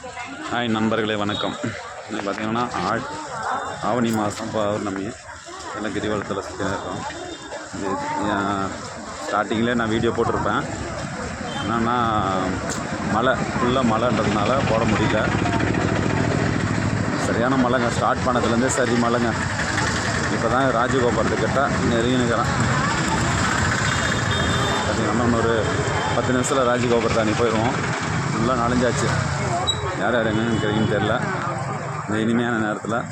Hi நண்பர்களே, வணக்கம். இன்னைக்கு பார்த்தீங்கன்னா ஆவணி மாதம் பௌர்ணமி. எல்லாம் கிரிவலத்தில் சுற்றி இருக்கோம். இது ஸ்டார்டிங்லேயே நான் வீடியோ போட்டிருப்பேன். என்னென்னா மழை ஃபுல்லாக மழைன்றதுனால போட முடியல. சரியான மழைங்க. ஸ்டார்ட் பண்ணதுலேருந்தே சரி மழைங்க. இப்போ தான் ராஜகோபுரத்துக்கிட்ட நெருங்கினுக்கிறேன். பார்த்தீங்கன்னா இன்னொரு 10 நிமிஷத்தில் ராஜகோபுரத்தை அன்றைக்கி போயிடுவோம். ஃபுல்லாக நனைஞ்சாச்சு. யார் யார் எங்கன்னு கிடைக்குன்னு தெரில. இந்த இனிமையான நேரத்தில்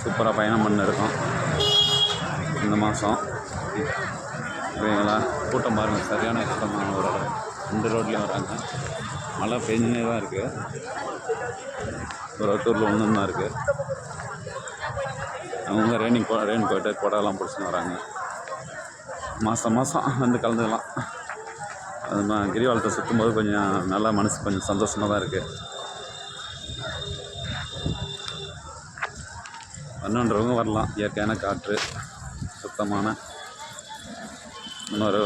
சூப்பராக பயணம் பண்ண இருக்கோம் இந்த மாதம். ஓகேங்களா? கூட்டம் பாருங்கள், சரியான கூட்டம். ஒரு 2 ரோட்லேயும் வராங்க. மழை பெஞ்சுனே தான் இருக்குது. ஒரு டூரில் ஒன்று தான் இருக்குது. அவங்க ரெயின் கோட்டை கொடையெல்லாம் பிடிச்சின்னு வராங்க. மாதம் வந்து கலந்துக்கலாம். அது கிரிவலத்தை சுற்றும்போது கொஞ்சம் நல்லா மனசு கொஞ்சம் சந்தோஷமாக தான் இருக்குது. வரணுன்றவங்க வரலாம். இயற்கையான காற்று, சுத்தமான. இன்னொரு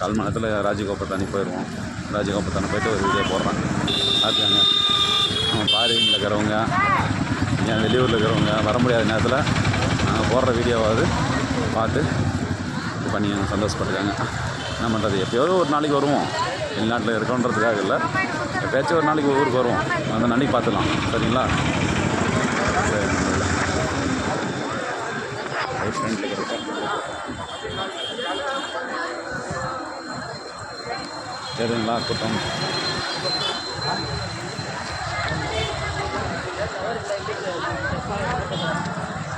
1/4 மணி நேரத்தில் ராஜகோபுரத்தை அனுப்பி போயிடுவோம். ராஜகோபுரத்தை போய்ட்டு ஒரு வீடியோ போடுறேன். பார்த்துக்கோங்க. நம்ம ஃபாரினில் இருக்கிறவங்க, ஏன் வெளியூரில் இருக்கிறவங்க வர முடியாத நேரத்தில் நாங்கள் போடுற வீடியோவாவது பார்த்து இது பண்ணி சந்தோஷப்பட்டுருக்காங்க. என்ன பண்ணுறது, எப்போயாவது ஒரு நாளைக்கு வருவோம். வெளிநாட்டில் இருக்கோன்றதுக்காக இல்லை, எப்போயாச்சும் ஒரு நாளைக்கு ஊருக்கு வருவோம். அந்த நாளைக்கு பார்த்துக்கலாம். சரிங்களா? சரி. சரிங்களா? கூட்டம்